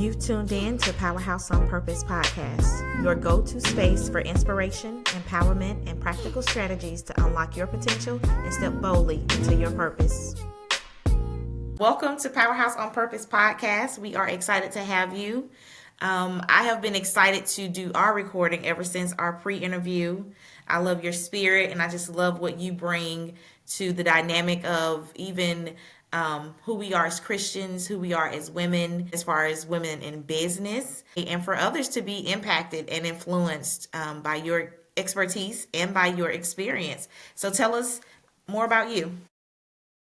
You've tuned in to Powerhouse on Purpose podcast, your go-to space for inspiration, empowerment, and practical strategies to unlock your potential and step boldly into your purpose. Welcome to Powerhouse on Purpose podcast. We are excited to have you. I have been excited to do our recording ever since our pre-interview. I love your spirit, and I just love what you bring to the dynamic of even who we are as Christians, who we are as women, as far as women in business, and for others to be impacted and influenced by your expertise and by your experience. So tell us more about you.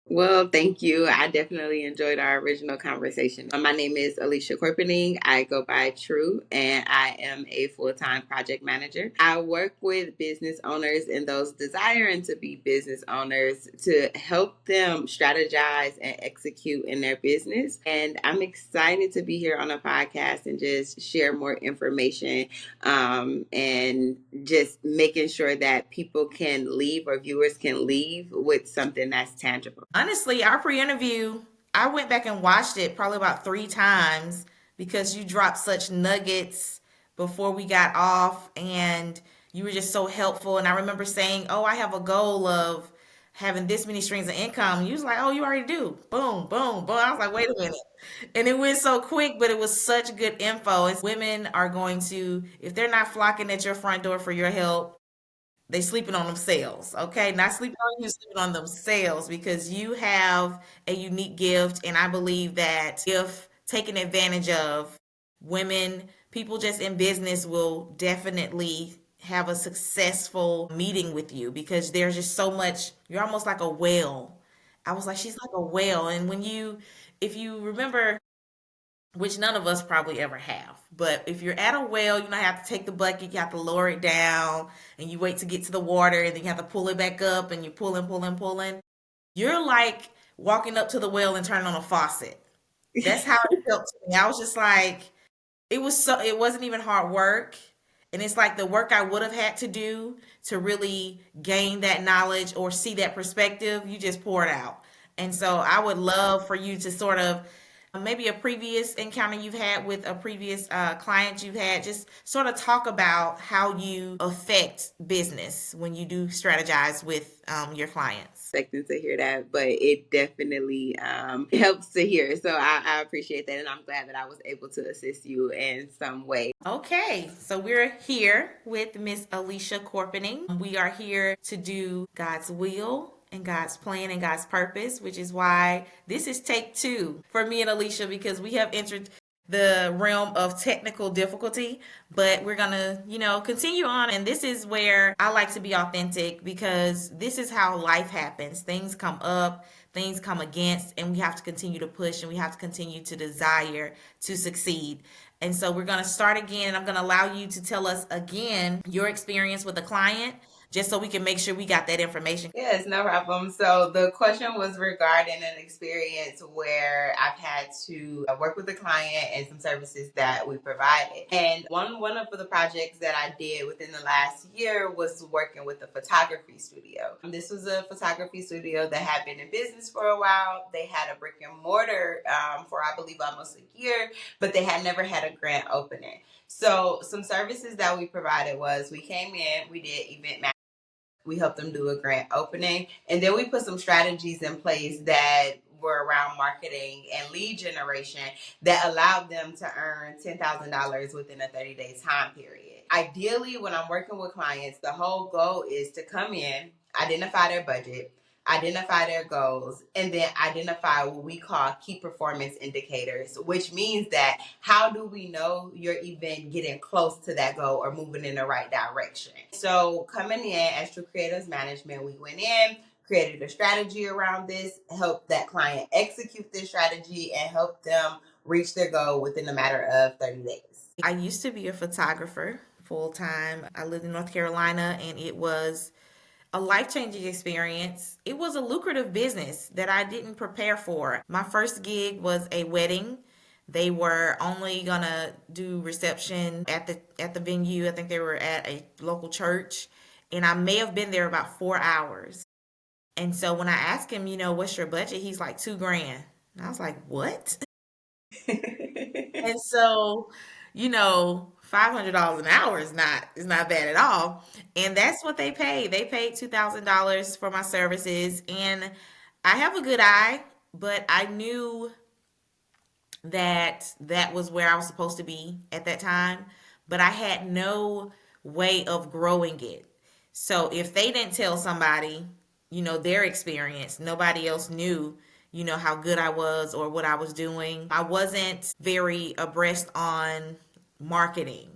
Well, thank you. I definitely enjoyed our original conversation. My name is Alisa Corpening. I go by True, and I am a full-time project manager. I work with business owners and those desiring to be business owners to help them strategize and execute in their business. And I'm excited to be here on a podcast and just share more information and just making sure that people can leave or viewers can leave with something that's tangible. Honestly, our pre-interview, I went back and watched it probably about 3 times because you dropped such nuggets before we got off and you were just so helpful. And I remember saying, I have a goal of having this many streams of income. And you was like, you already do. Boom, boom, boom. I was like, wait a minute. And it went so quick, but it was such good info. And women are going to, if they're not flocking at your front door for your help, they sleeping on themselves, okay? Not sleeping on you, sleeping on themselves because you have a unique gift. And I believe that if taken advantage of, women, people just in business will definitely have a successful meeting with you because there's just so much, you're almost like a whale. I was like, she's like a whale. And if you remember, which none of us probably ever have. But if you're at a well, you have to take the bucket, you have to lower it down, and you wait to get to the water, and then you have to pull it back up, and you're pulling. You're like walking up to the well and turning on a faucet. That's how it felt to me. I was just like, it wasn't even hard work. And it's like the work I would have had to do to really gain that knowledge or see that perspective, you just pour it out. And so I would love for you to sort of maybe a previous encounter you've had with a previous client you've had, just sort of talk about how you affect business when you do strategize with your clients. Expecting to hear that, but it definitely helps to hear. So I appreciate that, and I'm glad that I was able to assist you in some way. Okay, so we're here with Miss Alisa Corpening. We are here to do God's will and God's plan and God's purpose, which is why this is take 2 for me and Alisa, because we have entered the realm of technical difficulty, but we're gonna, continue on. And this is where I like to be authentic because this is how life happens. Things come up, things come against, and we have to continue to push and we have to continue to desire to succeed. And so we're gonna start again, and I'm gonna allow you to tell us again your experience with a client, just so we can make sure we got that information. Yes, no problem. So the question was regarding an experience where I've had to work with a client and some services that we provided. And one of the projects that I did within the last year was working with a photography studio. This was a photography studio that had been in business for a while. They had a brick and mortar for, I believe, almost a year, but they had never had a grand opening. So some services that we provided was we came in, we did event management. We helped them do a grand opening. And then we put some strategies in place that were around marketing and lead generation that allowed them to earn $10,000 within a 30-day time period. Ideally, when I'm working with clients, the whole goal is to come in, identify their budget, identify their goals, and then identify what we call key performance indicators, which means that how do we know your event getting close to that goal or moving in the right direction? So coming in as True Creatives Management, we went in, created a strategy around this, helped that client execute this strategy, and help them reach their goal within a matter of 30 days. I used to be a photographer full time. I lived in North Carolina, and it was a life-changing experience. It was a lucrative business that I didn't prepare for. My first gig was a wedding. They were only gonna do reception at the venue. I think they were at a local church, and I may have been there about 4 hours. And so when I asked him, what's your budget? He's like $2,000. And I was like, what? And so, $500 an hour is not bad at all. And that's what they paid. They paid $2,000 for my services, and I have a good eye, but I knew that that was where I was supposed to be at that time, but I had no way of growing it. So if they didn't tell somebody, their experience, nobody else knew, how good I was or what I was doing. I wasn't very abreast on marketing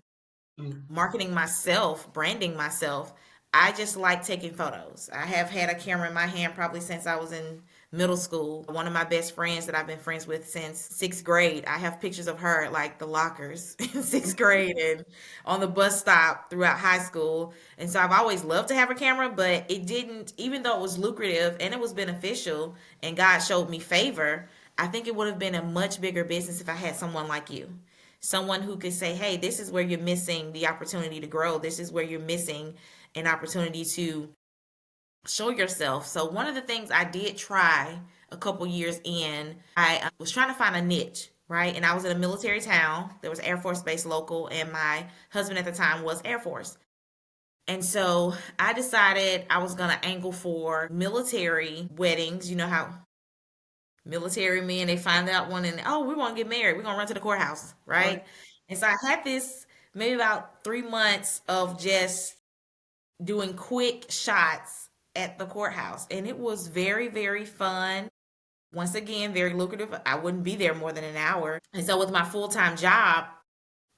marketing myself, branding myself. I just like taking photos. I have had a camera in my hand probably since I was in middle school. One of my best friends that I've been friends with since sixth grade, I have pictures of her at like the lockers in sixth grade and on the bus stop throughout high school. And so I've always loved to have a camera, but it didn't, even though it was lucrative and it was beneficial and God showed me favor, I think it would have been a much bigger business if I had someone like you, someone who could say, hey, this is where you're missing the opportunity to grow. This is where you're missing an opportunity to show yourself. So, one of the things I did try a couple years in, I was trying to find a niche, right? And I was in a military town. There was Air Force Base local, and my husband at the time was Air Force. And so I decided I was going to angle for military weddings. You know how military men, they find out one and, oh, we want to get married, we're going to run to the courthouse, Right. right? And so I had this maybe about 3 months of just doing quick shots at the courthouse, and it was very, very fun. Once again, very lucrative. I wouldn't be there more than an hour. And so with my full-time job,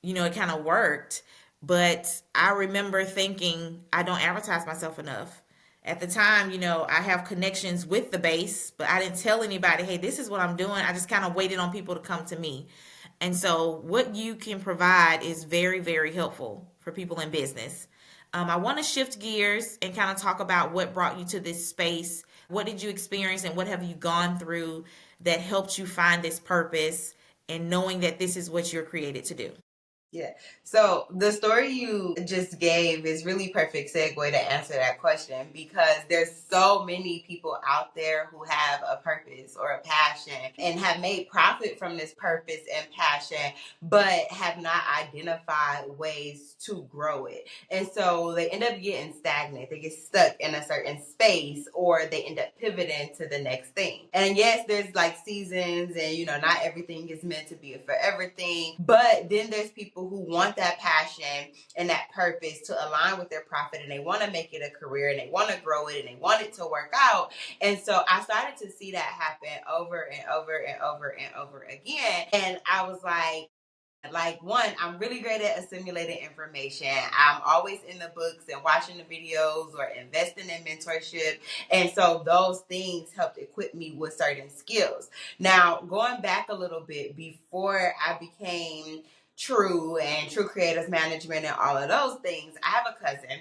it kind of worked. But I remember thinking, I don't advertise myself enough. At the time, I have connections with the base, but I didn't tell anybody, hey, this is what I'm doing. I just kind of waited on people to come to me. And so, what you can provide is very, very helpful for people in business. I want to shift gears and kind of talk about what brought you to this space. What did you experience and what have you gone through that helped you find this purpose and knowing that this is what you're created to do? Yeah. So the story you just gave is really perfect segue to answer that question, because there's so many people out there who have a purpose or a passion and have made profit from this purpose and passion, but have not identified ways to grow it. And so they end up getting stagnant. They get stuck in a certain space, or they end up pivoting to the next thing. And yes, there's like seasons, and not everything is meant to be for everything. But then there's people who want that passion and that purpose to align with their profit, and they want to make it a career, and they want to grow it, and they want it to work out. And so I started to see that happen over and over and over and over again. And I was like, one, I'm really great at assimilating information. I'm always in the books and watching the videos or investing in mentorship. And so those things helped equip me with certain skills. Now, going back a little bit, before I became True Creators Management and all of those things, I have a cousin.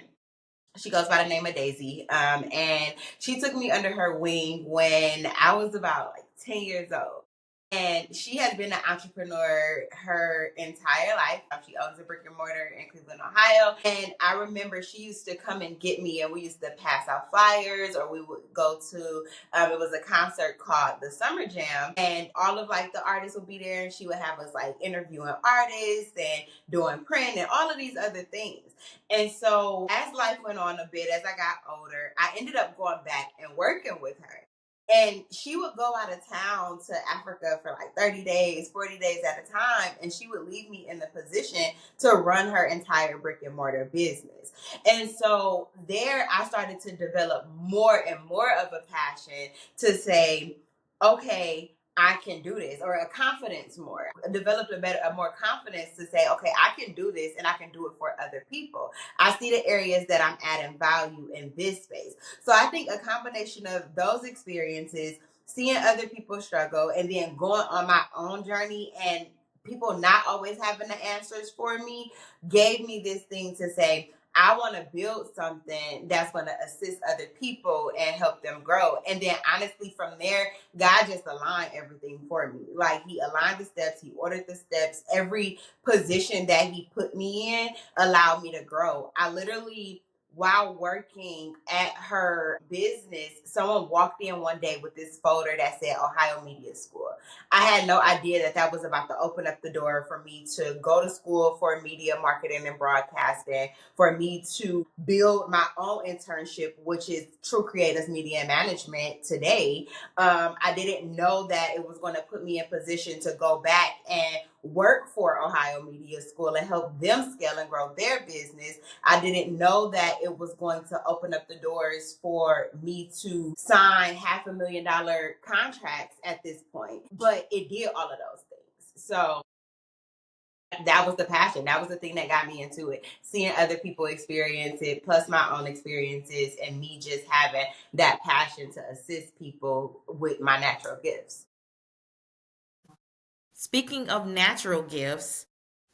She goes by the name of Daisy. And she took me under her wing when I was about like 10 years old. And she has been an entrepreneur her entire life. She owns a brick and mortar in Cleveland, Ohio. And I remember she used to come and get me, and we used to pass out flyers, or we would go to, it was a concert called the Summer Jam. And all of like the artists would be there, and she would have us like interviewing artists and doing print and all of these other things. And so as life went on a bit, as I got older, I ended up going back and working with her. And she would go out of town to Africa for like 30 days, 40 days at a time. And she would leave me in the position to run her entire brick and mortar business. And so there I started to develop more and more of a passion to say, okay, I can do this, or a confidence more. I developed a more confidence to say, okay, I can do this, and I can do it for other people. I see the areas that I'm adding value in this space. So I think a combination of those experiences, seeing other people struggle, and then going on my own journey, and people not always having the answers for me, gave me this thing to say, I want to build something that's going to assist other people and help them grow. And then honestly, from there, God just aligned everything for me. Like, he aligned the steps, he ordered the steps. Every position that he put me in allowed me to grow. I literally, while working at her business, someone walked in one day with this folder that said Ohio Media School. I had no idea that that was about to open up the door for me to go to school for media marketing and broadcasting, for me to build my own internship, which is True Creators Media and Management today. I didn't know that it was going to put me in position to go back and work for Ohio Media School and help them scale and grow their business. I didn't know that it was going to open up the doors for me to sign $500,000 contracts at this point, but it did all of those things. So that was the passion. That was the thing that got me into it. Seeing other people experience it, plus my own experiences, and me just having that passion to assist people with my natural gifts. Speaking of natural gifts,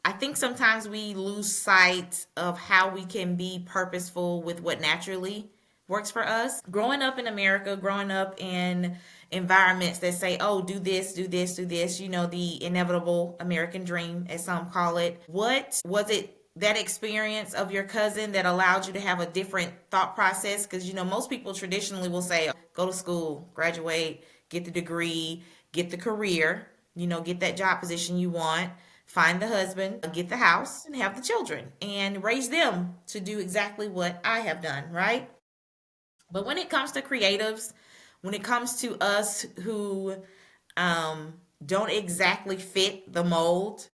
I think sometimes we lose sight of how we can be purposeful with what naturally works for us. Growing up in America, growing up in environments that say, oh, do this, do this, do this, the inevitable American dream, as some call it. What was it, that experience of your cousin, that allowed you to have a different thought process? Because, most people traditionally will say, go to school, graduate, get the degree, get the career, get that job position you want, find the husband, get the house, and have the children, and raise them to do exactly what I have done, right? But when it comes to creatives, when it comes to us who don't exactly fit the mold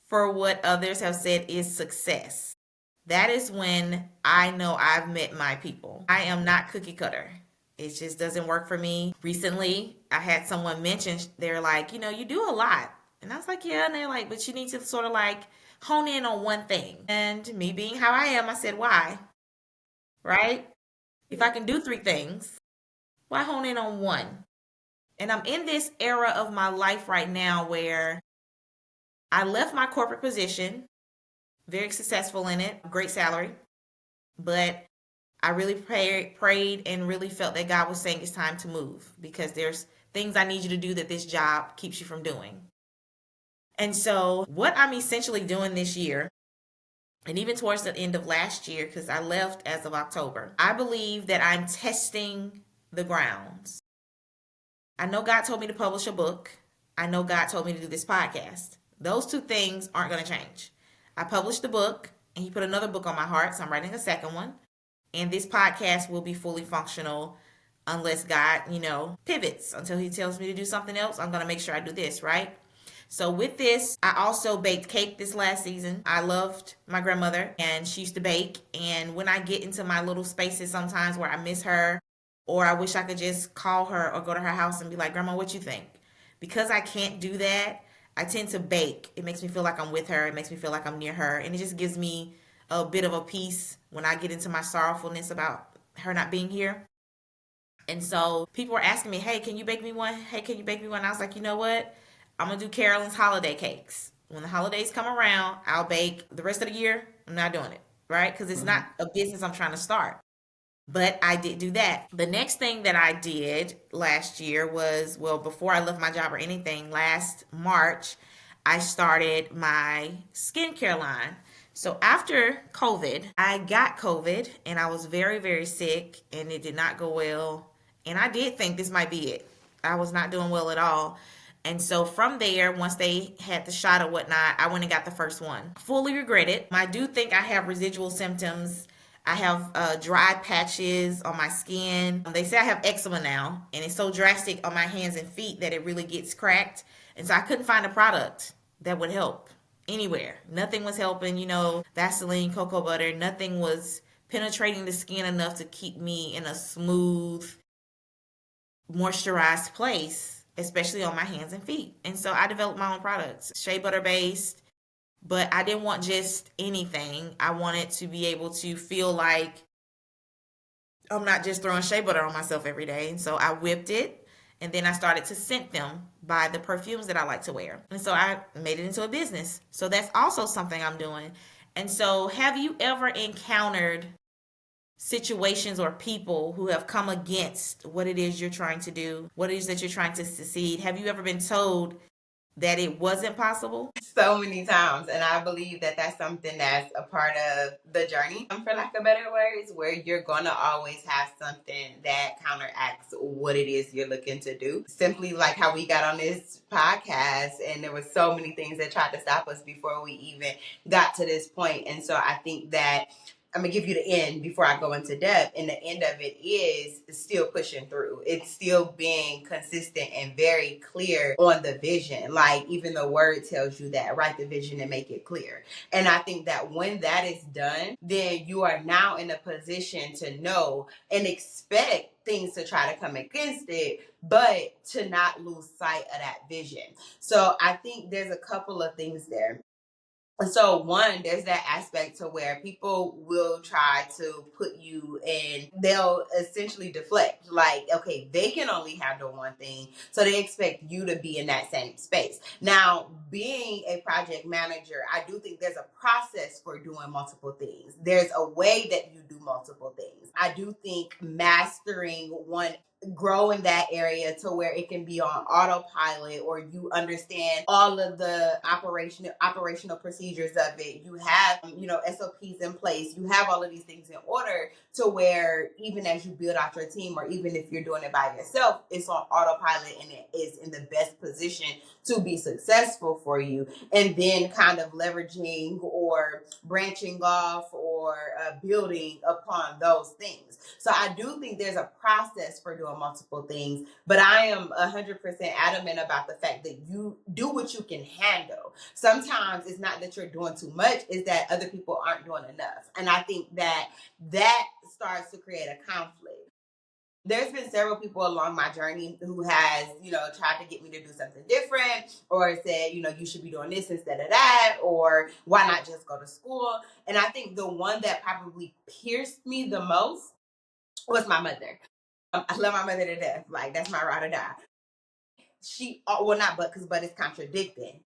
for what others have said is success, that is when I know I've met my people. I am not cookie cutter. It just doesn't work for me. Recently, I had someone mention, they're like, you do a lot. And I was like, yeah. And they're like, but you need to sort of like hone in on one thing. And me being how I am, I said, why? Right? If I can do three things, why hone in on one? And I'm in this era of my life right now where I left my corporate position, very successful in it, great salary, but I really prayed and really felt that God was saying it's time to move, because there's things I need you to do that this job keeps you from doing. And so what I'm essentially doing this year, and even towards the end of last year, because I left as of October, I believe that I'm testing the grounds. I know God told me to publish a book. I know God told me to do this podcast. Those two things aren't going to change. I published the book, and He put another book on my heart, so I'm writing a second one. And this podcast will be fully functional unless God, pivots until He tells me to do something else. I'm going to make sure I do this, right? So with this, I also baked cake this last season. I loved my grandmother, and she used to bake. And when I get into my little spaces sometimes where I miss her, or I wish I could just call her or go to her house and be like, Grandma, what you think? Because I can't do that, I tend to bake. It makes me feel like I'm with her. It makes me feel like I'm near her. And it just gives me a bit of a peace when I get into my sorrowfulness about her not being here. And so people were asking me, hey, can you bake me one? Hey, can you bake me one? And I was like, you know what? I'm going to do Carolyn's holiday cakes. When the holidays come around, I'll bake. The rest of the year, I'm not doing it, right? Because it's not a business I'm trying to start. But I did do that. The next thing that I did last year was, well, before I left my job or anything, last March, I started my skincare line. So after COVID, I got COVID, and I was very, very sick, and it did not go well. And I did think this might be it. I was not doing well at all. And so from there, once they had the shot or whatnot, I went and got the first one. Fully regret it. I do think I have residual symptoms. I have dry patches on my skin. They say I have eczema now, and it's so drastic on my hands and feet that it really gets cracked. And so I couldn't find a product that would help anywhere. Nothing was helping, Vaseline, cocoa butter. Nothing was penetrating the skin enough to keep me in a smooth, moisturized place, especially on my hands and feet. And so I developed my own products, shea butter based, but I didn't want just anything. I wanted to be able to feel like I'm not just throwing shea butter on myself every day. And so I whipped it, and then I started to scent them by the perfumes that I like to wear. And so I made it into a business. So that's also something I'm doing. And so have you ever encountered situations or people who have come against what it is you're trying to do, what it is that you're trying to succeed? Have you ever been told that it wasn't possible? So many times, and I believe that that's something that's a part of the journey, for lack of better words, where you're gonna always have something that counteracts what it is you're looking to do. Simply like how we got on this podcast, and there were so many things that tried to stop us before we even got to this point. And so I think that I'm gonna give you the end before I go into depth. And the end of it is still pushing through. It's still being consistent and very clear on the vision. Like even the word tells you that, write the vision and make it clear. And I think that when that is done, then you are now in a position to know and expect things to try to come against it, but to not lose sight of that vision. So I think there's a couple of things there. So one, there's that aspect to where people will try to put you in, they'll essentially deflect. Like, okay, they can only handle one thing, so they expect you to be in that same space. Now, being a project manager, I do think there's a process for doing multiple things. There's a way that you do multiple things. I do think mastering one, grow in that area to where it can be on autopilot, or you understand all of the operational procedures of it. You have SOPs in place. You have all of these things in order to where even as you build out your team, or even if you're doing it by yourself, it's on autopilot and it is in the best position to be successful for you. And then kind of leveraging or branching off or building upon those things. So I do think there's a process for doing multiple things, but I am 100% adamant about the fact that you do what you can handle. Sometimes it's not that you're doing too much, it's that other people aren't doing enough. And I think that starts to create a conflict. There's been several people along my journey who has, tried to get me to do something different, or said, you should be doing this instead of that, or why not just go to school? And I think the one that probably pierced me the most was my mother. I love my mother to death. Like, that's my ride or die. She, well, not but it's contradicting.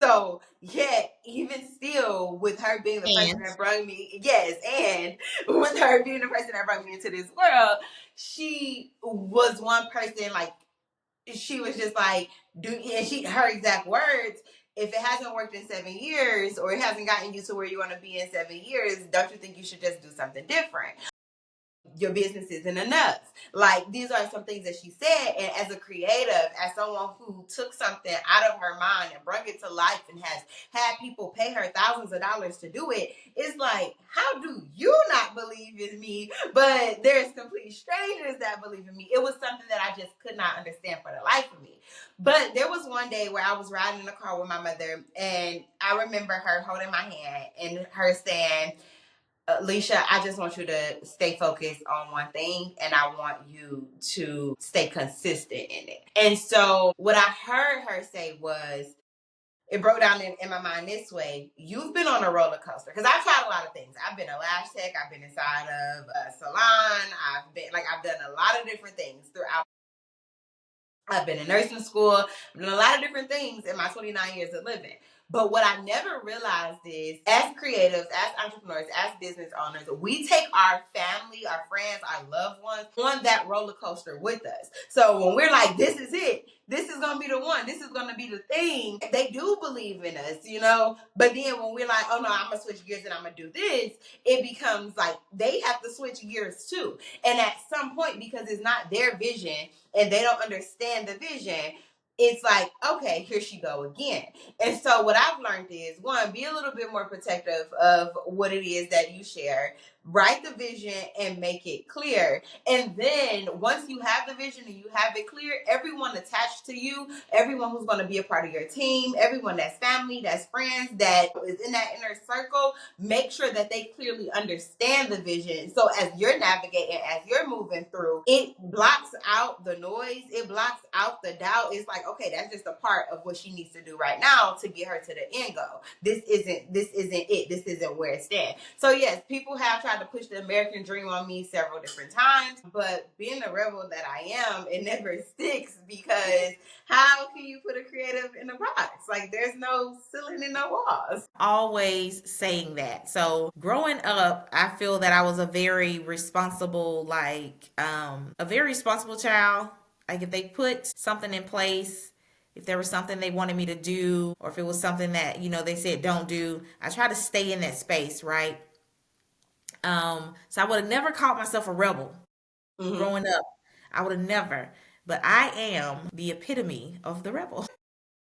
So, yet, even still, with her being the person And that brought me, yes, and with her being the person that brought me into this world, she was one person, like, she was just like, her exact words, if it hasn't worked in 7 years, or it hasn't gotten you to where you want to be in 7 years, don't you think you should just do something different? Your business isn't enough. Like, these are some things that she said. And as a creative, as someone who took something out of her mind and brought it to life and has had people pay her thousands of dollars to do it, it's like, how do you not believe in me? But there's complete strangers that believe in me. It was something that I just could not understand for the life of me. But there was one day where I was riding in the car with my mother, and I remember her holding my hand and her saying, Alicia, I just want you to stay focused on one thing, and I want you to stay consistent in it. And so what I heard her say was, it broke down in my mind this way: you've been on a roller coaster. Because I've tried a lot of things. I've been a lash tech. I've been inside of a salon. I've done a lot of different things throughout. I've been in nursing school. I've done a lot of different things in my 29 years of living. But what I never realized is, as creatives, as entrepreneurs, as business owners, we take our family, our friends, our loved ones on that roller coaster with us. So when we're like, this is it, this is going to be the one, this is going to be the thing, they do believe in us. But then when we're like, oh no, I'm going to switch gears and I'm going to do this, it becomes like they have to switch gears too. And at some point, because it's not their vision and they don't understand the vision, it's like, okay, here she go again. And so what I've learned is, one, be a little bit more protective of what it is that you share. Write the vision and make it clear. And then once you have the vision and you have it clear, everyone attached to you, everyone who's going to be a part of your team, everyone that's family, that's friends, that is in that inner circle, make sure that they clearly understand the vision. So as you're navigating, as you're moving through, it blocks out the noise. It blocks out the doubt. It's like, okay, that's just a part of what she needs to do right now to get her to the end goal. This isn't it. This isn't where it stands. So yes, people have tried to push the American dream on me several different times, but being the rebel that I am, it never sticks, because how can you put a creative in a box? Like, there's no ceiling and no walls. always saying that. So growing up, I feel that I was a very responsible child. Like if they put something in place, if there was something they wanted me to do, or if it was something that, they said don't do, I try to stay in that space, right? So I would have never called myself a rebel Mm-hmm. growing up. I would have never. But I am the epitome of the rebel.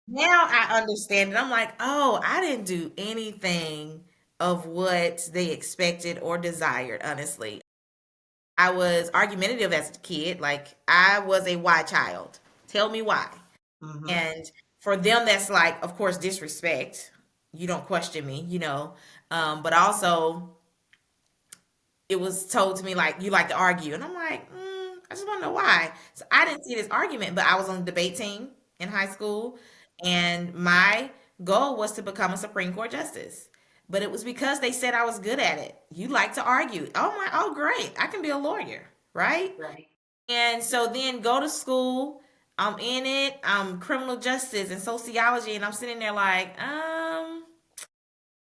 Now I understand it. I'm like, oh, I didn't do anything of what they expected or desired, honestly. I was argumentative as a kid. Like, I was a why child. Tell me why. Mm-hmm. And for them, that's like, of course, disrespect. You don't question me, but also, it was told to me like you like to argue, and I'm like, I just want to know why. So I didn't see this argument, but I was on the debate team in high school, and my goal was to become a Supreme Court justice. But it was because they said I was good at it. You like to argue. Oh great, I can be a lawyer, right? Right. And so then go to school. I'm in it. I'm criminal justice and sociology, and I'm sitting there like,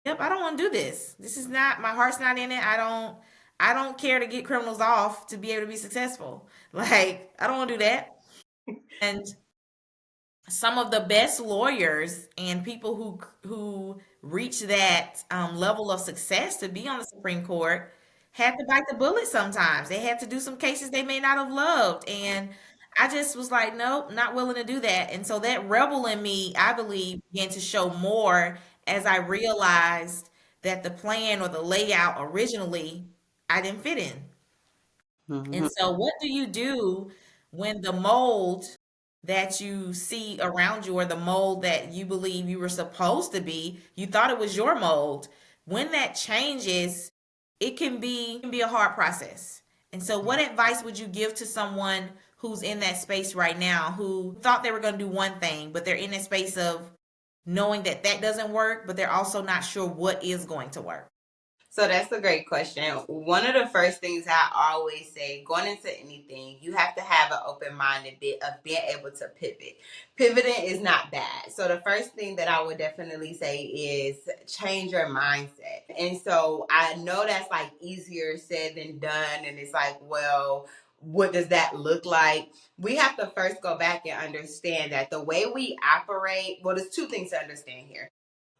yep, I don't want to do this. This is not, my heart's not in it. I don't care to get criminals off to be able to be successful. Like, I don't want to do that. And some of the best lawyers and people who reach that level of success to be on the Supreme Court had to bite the bullet sometimes. They had to do some cases they may not have loved. And I just was like, nope, not willing to do that. And so that rebel in me, I believe, began to show more as I realized that the plan or the layout originally I didn't fit in. And Mm-hmm. so, what do you do when the mold that you see around you, or the mold that you believe you were supposed to be, you thought it was your mold, when that changes, it can be a hard process. And so, what advice would you give to someone who's in that space right now, who thought they were going to do one thing, but they're in a space of knowing that that doesn't work, but they're also not sure what is going to work? So that's a great question. One of the first things I always say, going into anything, you have to have an open-minded bit of being able to pivot. Pivoting is not bad. So the first thing that I would definitely say is change your mindset. And so I know that's like easier said than done. And it's like, well, what does that look like? We have to first go back and understand that the way we operate, well, there's two things to understand here.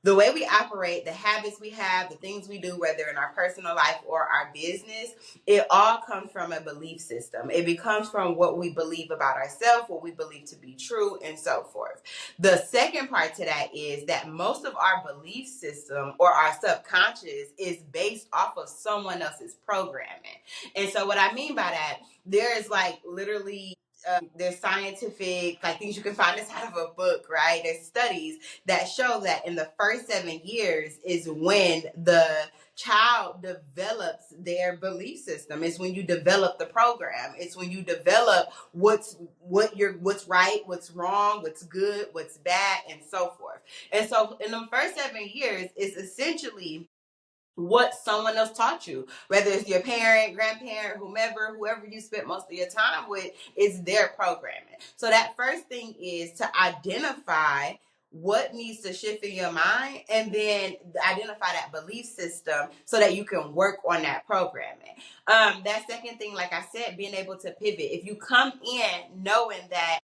The way we operate, the habits we have, the things we do, whether in our personal life or our business, it all comes from a belief system. It becomes from what we believe about ourselves, what we believe to be true, and so forth. The second part to that is that most of our belief system or our subconscious is based off of someone else's programming. And so, what I mean by that, there is like literally there's scientific like things you can find inside of a book, right? There's studies that show that in the first 7 years is when the child develops their belief system. It's when you develop the program. It's when you develop what's right, what's wrong, what's good, what's bad, and so forth. And so in the first 7 years is essentially what someone else taught you, whether it's your parent, grandparent, whoever you spent most of your time with, is their programming. So that first thing is to identify what needs to shift in your mind, and then identify that belief system so that you can work on that programming. That second thing, like I said, being able to pivot. If you come in knowing that,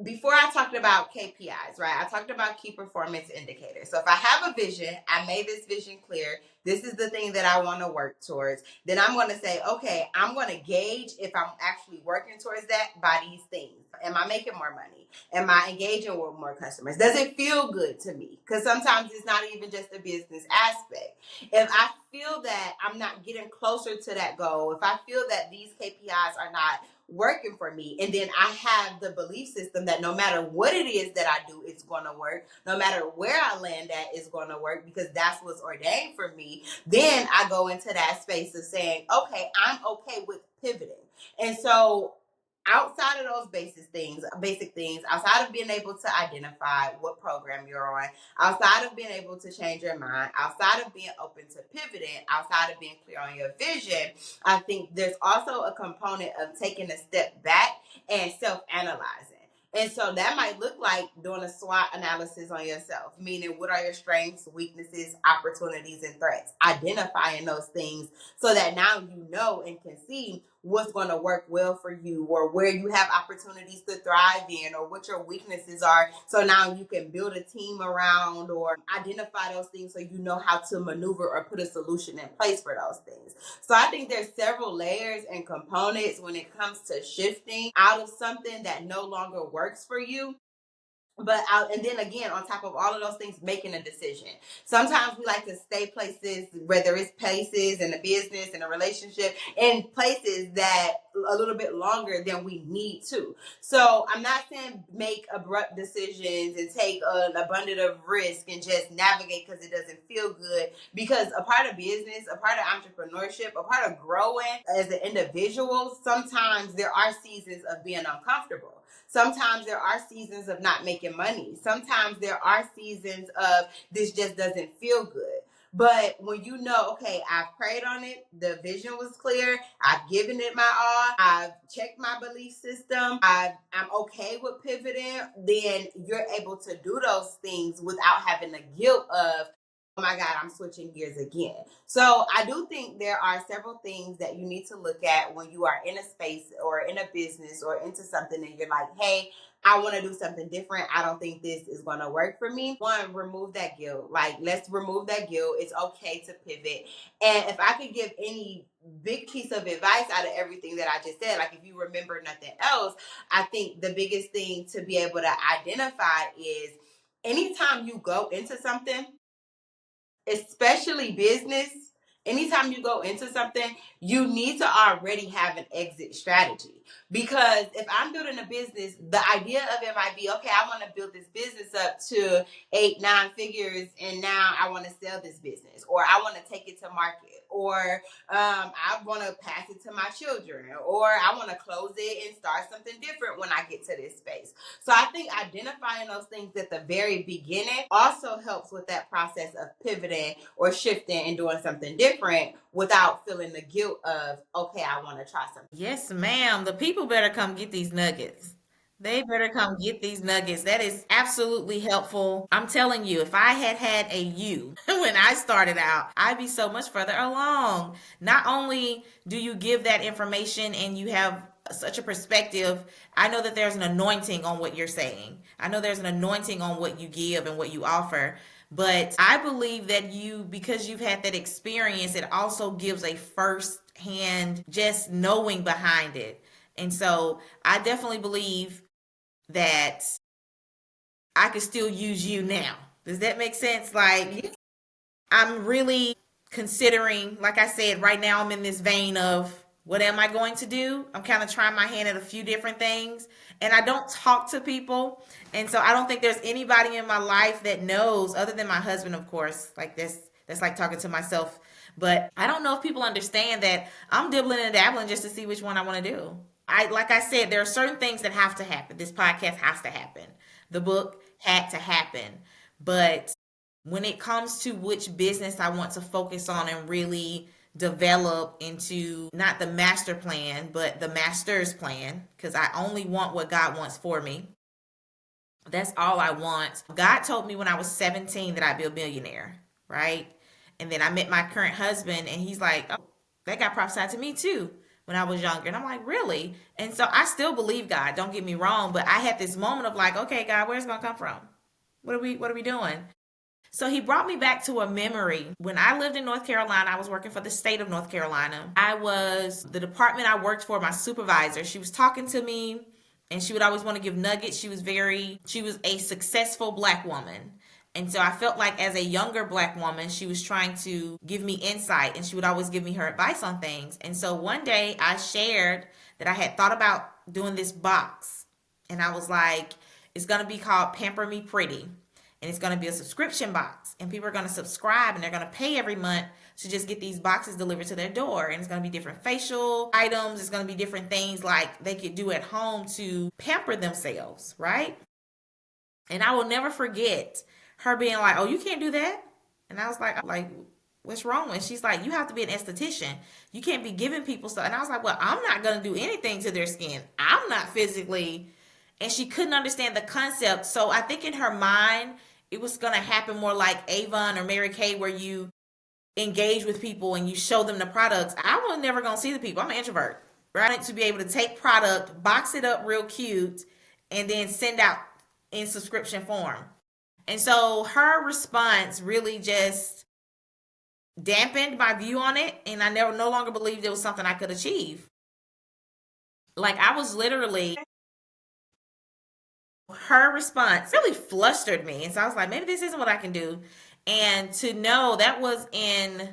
before I talked about KPIs, right? I talked about key performance indicators. So if I have a vision, I made this vision clear. This is the thing that I want to work towards. Then I'm going to say, okay, I'm going to gauge if I'm actually working towards that by these things. Am I making more money? Am I engaging with more customers? Does it feel good to me? Because sometimes it's not even just a business aspect. If I feel that I'm not getting closer to that goal, if I feel that these KPIs are not working for me, and then I have the belief system that no matter what it is that I do, it's going to work. No matter where I land at, it's going to work because that's what's ordained for me. Then I go into that space of saying, okay, I'm okay with pivoting. And so outside of those basic things, outside of being able to identify what program you're on, outside of being able to change your mind, outside of being open to pivoting, outside of being clear on your vision, I think there's also a component of taking a step back and self-analyzing. And so that might look like doing a SWOT analysis on yourself, meaning what are your strengths, weaknesses, opportunities, and threats. Identifying those things so that now you know and can see what's going to work well for you, or where you have opportunities to thrive in, or what your weaknesses are. So now you can build a team around or identify those things so you know how to maneuver or put a solution in place for those things. So I think there's several layers and components when it comes to shifting out of something that no longer works for you. And then again, on top of all of those things, making a decision. Sometimes we like to stay places, whether it's places in a business, in a relationship, in places that a little bit longer than we need to. So I'm not saying make abrupt decisions and take an abundance of risk and just navigate because it doesn't feel good. Because a part of business, a part of entrepreneurship, a part of growing as an individual, sometimes there are seasons of being uncomfortable. Sometimes there are seasons of not making money. Sometimes there are seasons of this just doesn't feel good. But when you know, okay, I've prayed on it, the vision was clear, I've given it my all, I've checked my belief system, I'm okay with pivoting, then you're able to do those things without having the guilt of, oh my God, I'm switching gears again. So I do think there are several things that you need to look at when you are in a space or in a business or into something and you're like, hey, I want to do something different. I don't think this is going to work for me. One, remove that guilt. Like, let's remove that guilt. It's okay to pivot. And if I could give any big piece of advice out of everything that I just said, like if you remember nothing else, I think the biggest thing to be able to identify is anytime you go into something, especially business, anytime you go into something, you need to already have an exit strategy. Because if I'm building a business, the idea of it might be, okay, I want to build this business up to 8, 9 figures, and now I want to sell this business, or I want to take it to market, or I want to pass it to my children, or I want to close it and start something different when I get to this space. So I think identifying those things at the very beginning also helps with that process of pivoting or shifting and doing something different without feeling the guilt of, okay, I want to try something. Yes, ma'am. The people better come get these nuggets. They better come get these nuggets. That is absolutely helpful. I'm telling you, if I had had a you when I started out, I'd be so much further along. Not only do you give that information and you have such a perspective, I know that there's an anointing on what you're saying. I know there's an anointing on what you give and what you offer. But I believe that you, because you've had that experience, it also gives a first hand just knowing behind it. And so I definitely believe that I could still use you now. Does that make sense? Like, I'm really considering, like I said, right now I'm in this vein of what am I going to do? I'm kind of trying my hand at a few different things. And I don't talk to people. And so I don't think there's anybody in my life that knows, other than my husband, of course. Like this, that's like talking to myself. But I don't know if people understand that I'm dibbling and dabbling just to see which one I want to do. Like I said, there are certain things that have to happen. This podcast has to happen. The book had to happen. But when it comes to which business I want to focus on and really develop into not the master plan, but the master's plan, because I only want what God wants for me. That's all I want. God told me when I was 17 that I'd be a millionaire, right? And then I met my current husband, and he's like, oh, that got prophesied to me too when I was younger. And I'm like, really? And so I still believe God, don't get me wrong, but I had this moment of like, okay, God, where's it gonna come from? What are we doing? So he brought me back to a memory. When I lived in North Carolina, I was working for the state of North Carolina. I was the department I worked for, my supervisor. She was talking to me and she would always want to give nuggets. She was a successful black woman. And so I felt like as a younger black woman, she was trying to give me insight and she would always give me her advice on things. And so one day I shared that I had thought about doing this box. And I was like, it's going to be called Pamper Me Pretty. And it's going to be a subscription box. And people are going to subscribe and they're going to pay every month to just get these boxes delivered to their door. And it's going to be different facial items. It's going to be different things like they could do at home to pamper themselves, right? And I will never forget her being like, oh, you can't do that? And I was like, what's wrong? And she's like, you have to be an esthetician. You can't be giving people stuff. And I was like, well, I'm not going to do anything to their skin. I'm not physically. And she couldn't understand the concept. So I think in her mind, it was going to happen more like Avon or Mary Kay, where you engage with people and you show them the products. I was never going to see the people. I'm an introvert, I wanted to be able to take product, box it up real cute, and then send out in subscription form. And so her response really just dampened my view on it, and I never no longer believed it was something I could achieve. Like I was literally her response really flustered me. And so I was like, maybe this isn't what I can do. And to know that was in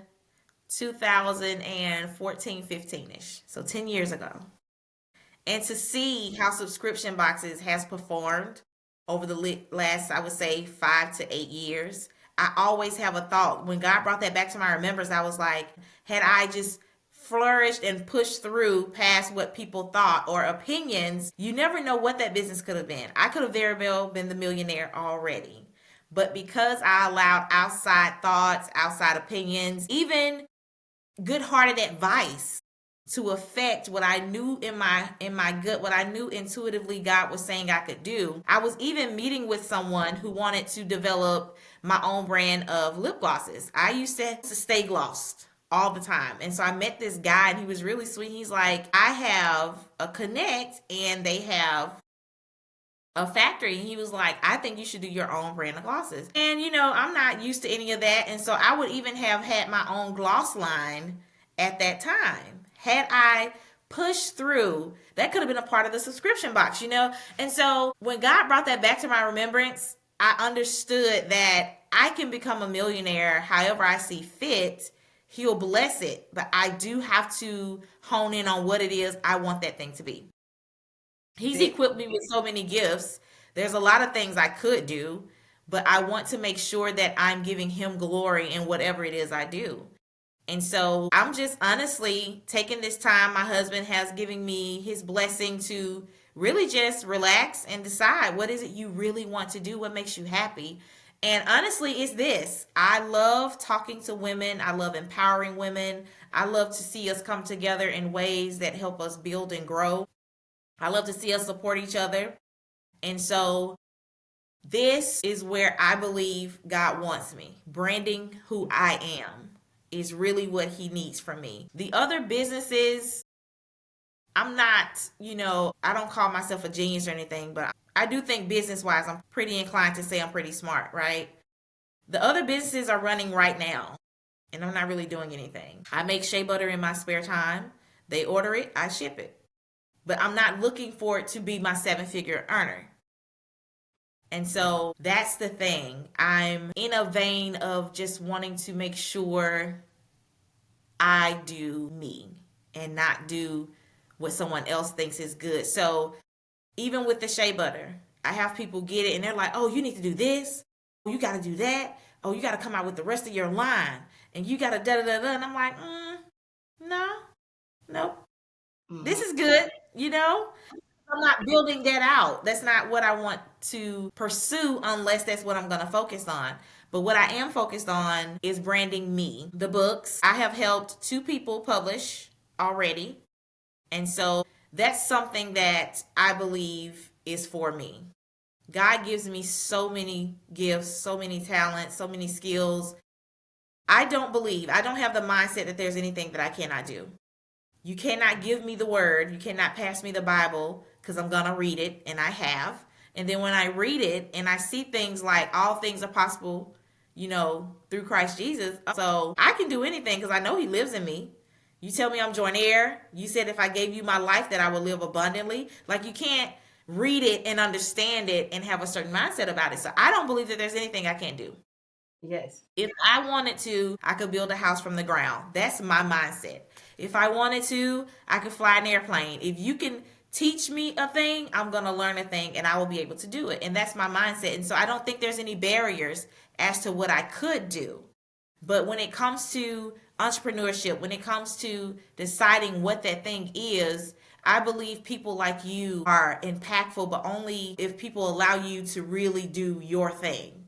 2014, 15-ish. So 10 years ago. And to see how subscription boxes has performed over the last, I would say, 5 to 8 years, I always have a thought. When God brought that back to my remembrance, I was like, had I just flourished and pushed through past what people thought or opinions, you never know what that business could have been. I could have very well been the millionaire already. But because I allowed outside thoughts, outside opinions, even good-hearted advice to affect what I knew in my gut, what I knew intuitively God was saying I could do. I was even meeting with someone who wanted to develop my own brand of lip glosses. I used to stay glossed all the time. And so I met this guy and he was really sweet. He's like, I have a connect and they have a factory. And he was like, I think you should do your own brand of glosses. And I'm not used to any of that. And so I would even have had my own gloss line at that time. Had I pushed through, that could have been a part of the subscription box, And so when God brought that back to my remembrance, I understood that I can become a millionaire however I see fit. He'll bless it, but I do have to hone in on what it is I want that thing to be. He's equipped me with so many gifts. There's a lot of things I could do, but I want to make sure that I'm giving him glory in whatever it is I do. And so I'm just honestly taking this time. My husband has given me his blessing to really just relax and decide what is it you really want to do, what makes you happy. And honestly, it's this. I love talking to women. I love empowering women. I love to see us come together in ways that help us build and grow. I love to see us support each other. And so this is where I believe God wants me. Branding who I am is really what he needs from me. The other businesses, I'm not, I don't call myself a genius or anything, but I do think business-wise, I'm pretty inclined to say I'm pretty smart, right? The other businesses are running right now, and I'm not really doing anything. I make shea butter in my spare time. They order it, I ship it. But I'm not looking for it to be my 7-figure earner. And so that's the thing. I'm in a vein of just wanting to make sure I do me and not do what someone else thinks is good. So even with the shea butter, I have people get it and they're like, oh, you need to do this. You got to do that. Oh, you got to come out with the rest of your line. And you got to da-da-da-da. And I'm like, no, nope. This is good, I'm not building that out. That's not what I want to pursue unless that's what I'm going to focus on. But what I am focused on is branding me. The books, I have helped 2 people publish already. And so that's something that I believe is for me. God gives me so many gifts, so many talents, so many skills. I don't have the mindset that there's anything that I cannot do. You cannot give me the word. You cannot pass me the Bible because I'm going to read it, and I have. And then when I read it and I see things like all things are possible, through Christ Jesus. So I can do anything because I know he lives in me. You tell me I'm joint heir. You said if I gave you my life that I would live abundantly. Like you can't read it and understand it and have a certain mindset about it. So I don't believe that there's anything I can't do. Yes. If I wanted to, I could build a house from the ground. That's my mindset. If I wanted to, I could fly an airplane. If you can teach me a thing, I'm going to learn a thing and I will be able to do it. And that's my mindset. And so I don't think there's any barriers as to what I could do. But when it comes to entrepreneurship, when it comes to deciding what that thing is, I believe people like you are impactful, but only if people allow you to really do your thing.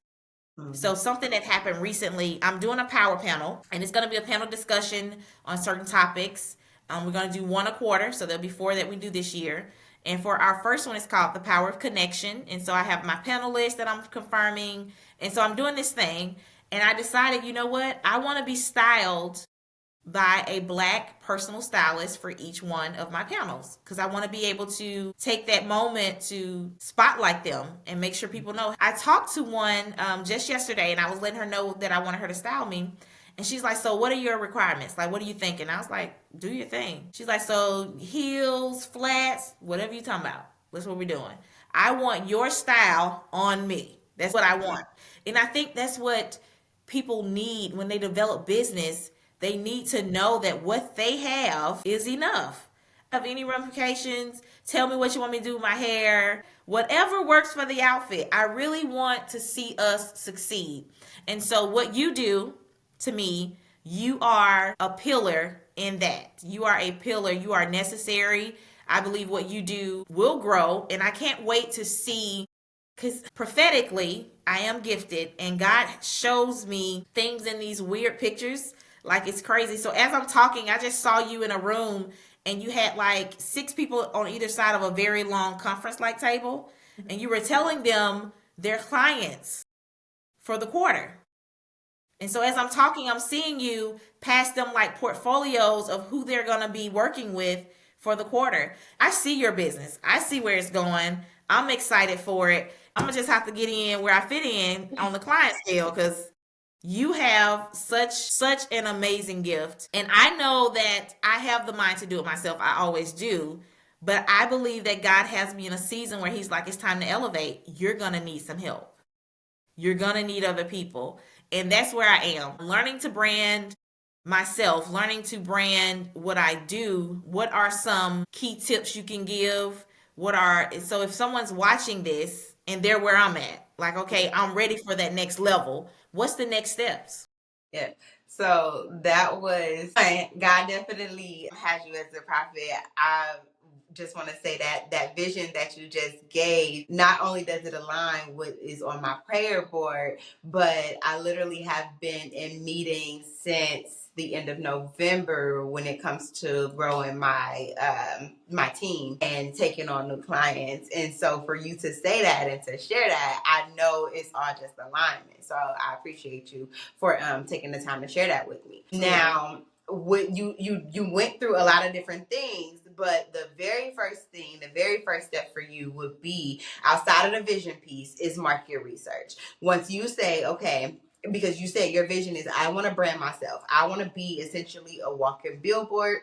So something that happened recently, I'm doing a power panel, and it's going to be a panel discussion on certain topics. We're going to do 1 a quarter, so there'll be 4 that we do this year. And for our first one, it's called The Power of Connection. And so I have my panelists that I'm confirming. And so I'm doing this thing, and I decided, you know what? I want to be styled by a black personal stylist for each one of my panels because I want to be able to take that moment to spotlight them and make sure people know. I talked to one just yesterday and I was letting her know that I wanted her to style me. And she's like, so what are your requirements? Like, what are you thinking? I was like, do your thing. She's like, so heels, flats, whatever you talking about. That's what we're doing. I want your style on me. That's what I want. And I think that's what people need when they develop business. They need to know that what they have is enough. Have any ramifications? Tell me what you want me to do with my hair. Whatever works for the outfit. I really want to see us succeed. And so what you do, to me, you are a pillar in that. You are a pillar. You are necessary. I believe what you do will grow. And I can't wait to see, because prophetically, I am gifted and God shows me things in these weird pictures. Like it's crazy. So as I'm talking, I just saw you in a room and you had like 6 people on either side of a very long conference like table. And you were telling them their clients for the quarter. And so as I'm talking, I'm seeing you pass them like portfolios of who they're going to be working with for the quarter. I see your business. I see where it's going. I'm excited for it. I'm going to just have to get in where I fit in on the client scale because you have such an amazing gift. And I know that I have the mind to do it myself. I always do. But I believe that God has me in a season where he's like, it's time to elevate. You're going to need some help. You're going to need other people. And that's where I am. Learning to brand myself, learning to brand what I do. What are some key tips you can give? So if someone's watching this and they're where I'm at, like, okay, I'm ready for that next level. What's the next steps? Yeah. So that was God definitely has you as a prophet. I just want to say that that vision that you just gave, not only does it align with is on my prayer board, but I literally have been in meetings since the end of November when it comes to growing my team and taking on new clients. And so for you to say that and to share that, I know it's all just alignment. So I appreciate you for taking the time to share that with me. Now, what you went through a lot of different things, but the very first step for you would be outside of the vision piece is market research. Once you say, okay, because you said your vision is I want to brand myself. I want to be essentially a walking billboard.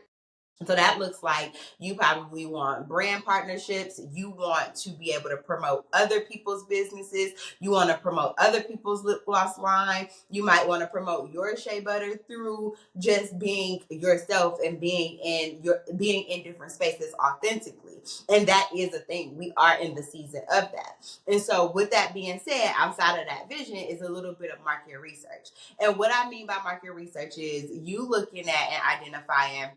So that looks like you probably want brand partnerships. You want to be able to promote other people's businesses. You want to promote other people's lip gloss line. You might want to promote your shea butter through just being yourself and being in different spaces authentically. And that is a thing. We are in the season of that. And so with that being said, outside of that vision is a little bit of market research. And what I mean by market research is you looking at and identifying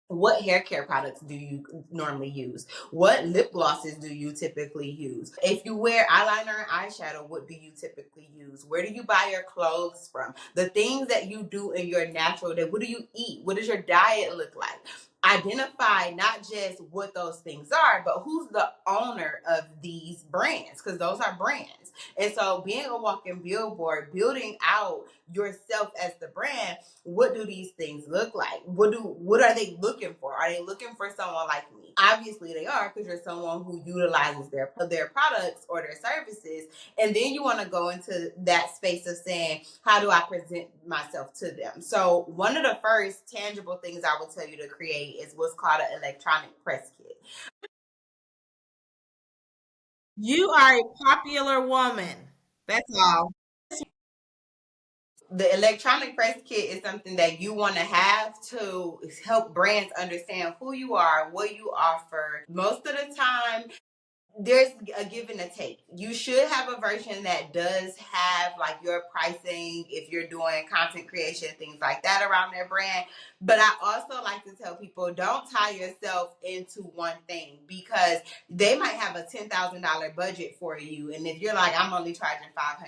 what hair care products do you normally use? What lip glosses do you typically use? If you wear eyeliner and eyeshadow, what do you typically use? Where do you buy your clothes from? The things that you do in your natural day. What do you eat? What does your diet look like? Identify not just what those things are, but who's the owner of these brands, because those are brands. And so being a walking billboard, building out yourself as the brand, what do these things look like? What are they looking for? Are they looking for someone like me? Obviously they are, because you're someone who utilizes their products or their services. And then you want to go into that space of saying, how do I present myself to them? So one of the first tangible things I would tell you to create is what's called an electronic press kit. You are a popular woman. That's all. The electronic press kit is something that you want to have to help brands understand who you are, what you offer. Most of the time, there's a give and a take. You should have a version that does have like your pricing if you're doing content creation, things like that around their brand. But I also like to tell people, don't tie yourself into one thing, because they might have a $10,000 budget for you. And if you're like, I'm only charging $500,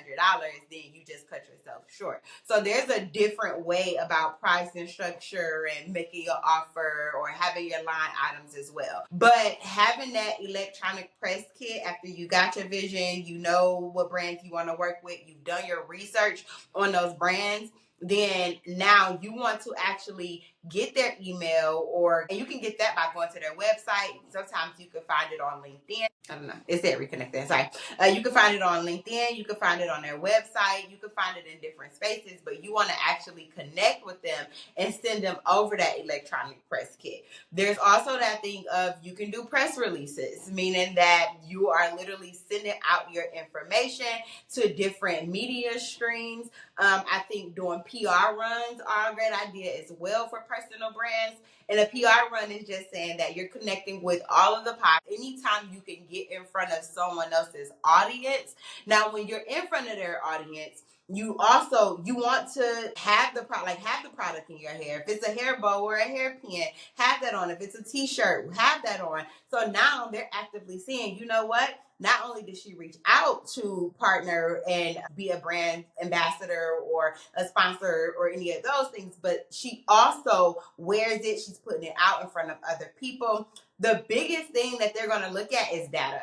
then you just cut yourself short. So there's a different way about pricing structure and making your offer or having your line items as well. But having that electronic press kit after you got your vision, you know what brands you want to work with, you've done your research on those brands, then now you want to actually get their email, and you can get that by going to their website. Sometimes you can find it on LinkedIn. I don't know. It said reconnecting. Sorry. You can find it on LinkedIn. You can find it on their website. You can find it in different spaces, but you want to actually connect with them and send them over that electronic press kit. There's also that thing of you can do press releases, meaning that you are literally sending out your information to different media streams. I think doing PR runs are a great idea as well for personal brands. And a PR run is just saying that you're connecting with all of the pop. Anytime you can get in front of someone else's audience. Now, when you're in front of their audience, you want to have the product in your hair. If it's a hair bow or a hairpin, have that on. If it's a t-shirt, have that on. So now they're actively seeing, you know what? Not only did she reach out to partner and be a brand ambassador or a sponsor or any of those things, but she also wears it. She's putting it out in front of other people. The biggest thing that they're going to look at is data.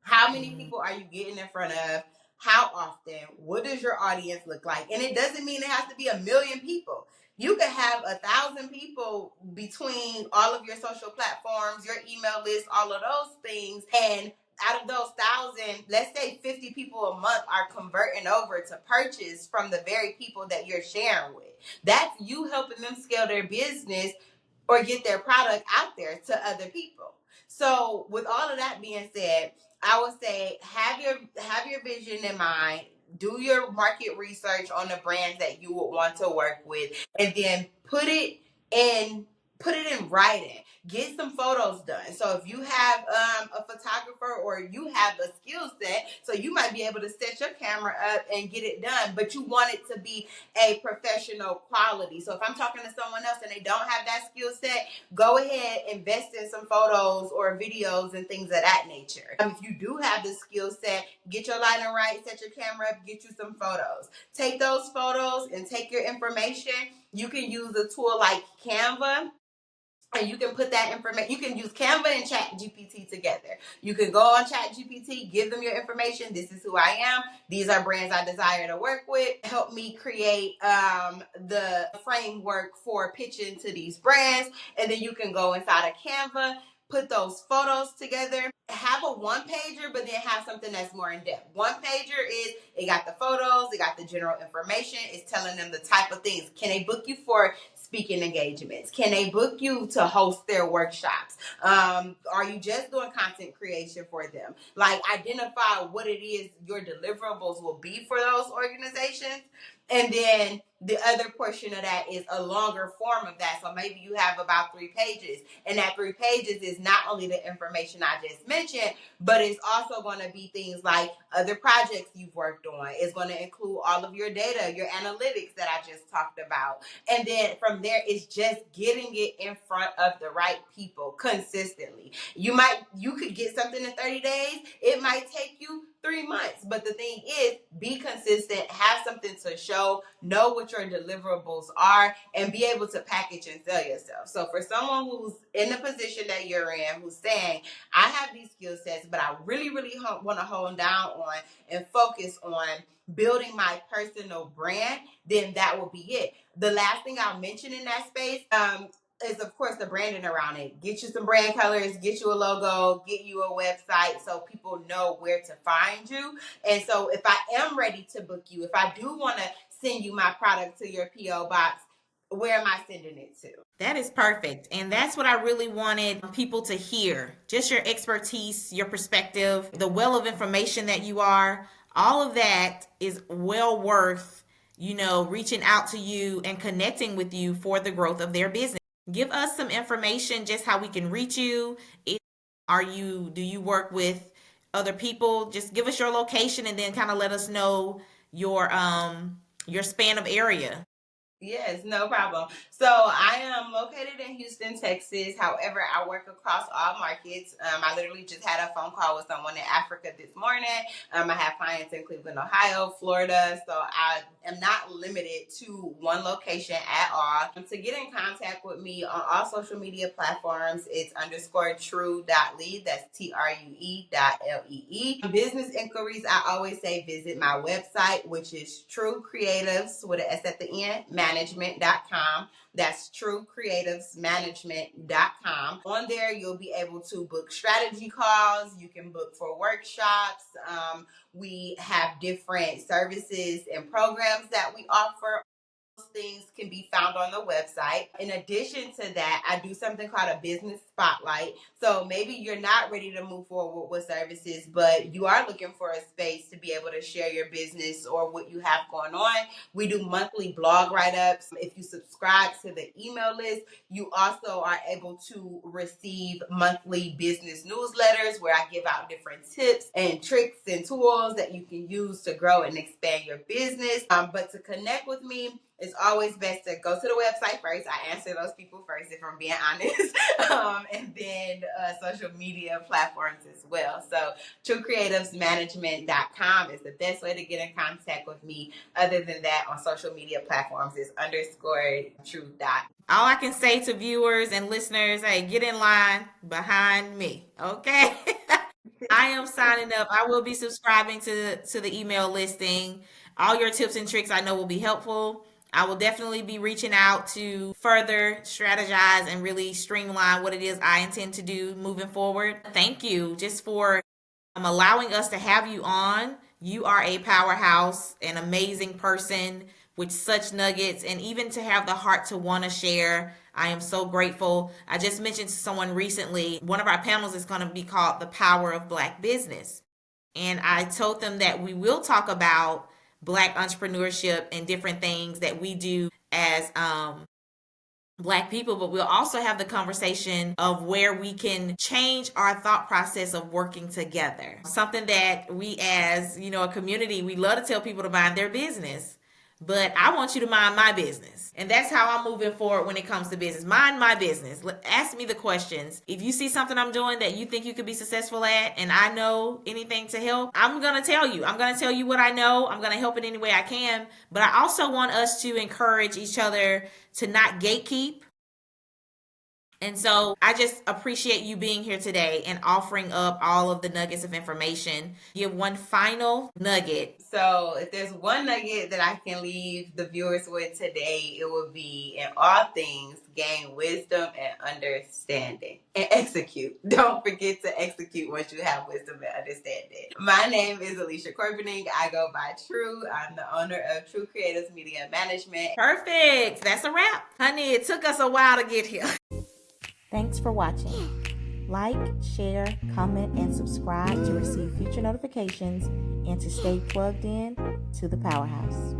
How many people are you getting in front of? How often? What does your audience look like? And it doesn't mean it has to be 1 million people. You could have 1,000 people between all of your social platforms, your email list, all of those things. And out of those 1,000, let's say 50 people a month are converting over to purchase from the very people that you're sharing with. That's you helping them scale their business or get their product out there to other people. So with all of that being said, I would say have your vision in mind. Do your market research on the brands that you would want to work with, and then put it in writing. Get some photos done. So if you have a photographer or you have a skill set, so you might be able to set your camera up and get it done, but you want it to be a professional quality. So if I'm talking to someone else and they don't have that skill set, go ahead, invest in some photos or videos and things of that nature. If you do have the skill set, get your lighting right, set your camera up, get you some photos. Take those photos and take your information. You can use a tool like Canva. And you can put that information, you can use Canva and Chat GPT together. You can go on Chat GPT, give them your information. This is who I am. These are brands I desire to work with. Help me create the framework for pitching to these brands. And then you can go inside of Canva, put those photos together, have a one-pager, but then have something that's more in-depth. One-pager is, it got the photos, it got the general information, it's telling them the type of things. Can they book you for speaking engagements? Can they book you to host their workshops? Are you just doing content creation for them? Like, identify what it is your deliverables will be for those organizations. And then the other portion of that is a longer form of that. So maybe you have about 3 pages. And that 3 pages is not only the information I just mentioned, but it's also going to be things like other projects you've worked on. It's going to include all of your data, your analytics that I just talked about. And then from there, it's just getting it in front of the right people consistently. You could get something in 30 days. It might take you 3 months. But the thing is, be consistent, have something to show, know what your deliverables are, and be able to package and sell yourself. So for someone who's in the position that you're in, who's saying, I have these skill sets, but I really, really want to hone down on and focus on building my personal brand, then that will be it. The last thing I'll mention in that space is, of course, the branding around it. Get you some brand colors, get you a logo, get you a website so people know where to find you. And so if I am ready to book you, if I do want to send you my product to your P.O. box, where am I sending it to? That is perfect. And that's what I really wanted people to hear. Just your expertise, your perspective, the well of information that you are. All of that is well worth, reaching out to you and connecting with you for the growth of their business. Give us some information, just how we can reach you. Do you work with other people? Just give us your location and then kind of let us know your span of area. Yes, no problem. So I am located in Houston, Texas. However, I work across all markets. I literally just had a phone call with someone in Africa this morning. I have clients in Cleveland, Ohio, Florida. So I am not limited to one location at all. To get in contact with me on all social media platforms, it's _true.lee. That's TRUE.LEE. Business inquiries, I always say visit my website, which is True Creatives with an S at the end, truecreativesmanagement.com. That's truecreativesmanagement.com. On there, you'll be able to book strategy calls. You can book for workshops. We have different services and programs that we offer. Things can be found on the website. In addition to that, I do something called a business spotlight. So maybe you're not ready to move forward with services, but you are looking for a space to be able to share your business or what you have going on. We do monthly blog write-ups. If you subscribe to the email list, you also are able to receive monthly business newsletters where I give out different tips and tricks and tools that you can use to grow and expand your business. But to connect with me, it's always best to go to the website first. I answer those people first, if I'm being honest. And then social media platforms as well. So truecreativesmanagement.com is the best way to get in contact with me. Other than that, on social media platforms is _true. All I can say to viewers and listeners, hey, get in line behind me, okay? I am signing up. I will be subscribing to the email listing. All your tips and tricks I know will be helpful. I will definitely be reaching out to further strategize and really streamline what it is I intend to do moving forward. Thank you just for allowing us to have you on. You are a powerhouse, an amazing person with such nuggets, and even to have the heart to want to share. I am so grateful. I just mentioned to someone recently, one of our panels is going to be called The Power of Black Business. And I told them that we will talk about Black entrepreneurship and different things that we do as Black people, but we'll also have the conversation of where we can change our thought process of working together. Something that we as, a community, we love to tell people to mind their business. But I want you to mind my business. And that's how I'm moving forward when it comes to business. Mind my business. Ask me the questions. If you see something I'm doing that you think you could be successful at and I know anything to help, I'm going to tell you. I'm going to tell you what I know. I'm going to help in any way I can. But I also want us to encourage each other to not gatekeep. And so I just appreciate you being here today and offering up all of the nuggets of information. Give one final nugget. So if there's one nugget that I can leave the viewers with today, it would be in all things, gain wisdom and understanding and execute. Don't forget to execute once you have wisdom and understanding. My name is Alisa Corpening. I go by True. I'm the owner of True Creatives Media Management. Perfect. That's a wrap. Honey, it took us a while to get here. Thanks for watching. Like, share, comment, and subscribe to receive future notifications and to stay plugged in to the Powerhouse.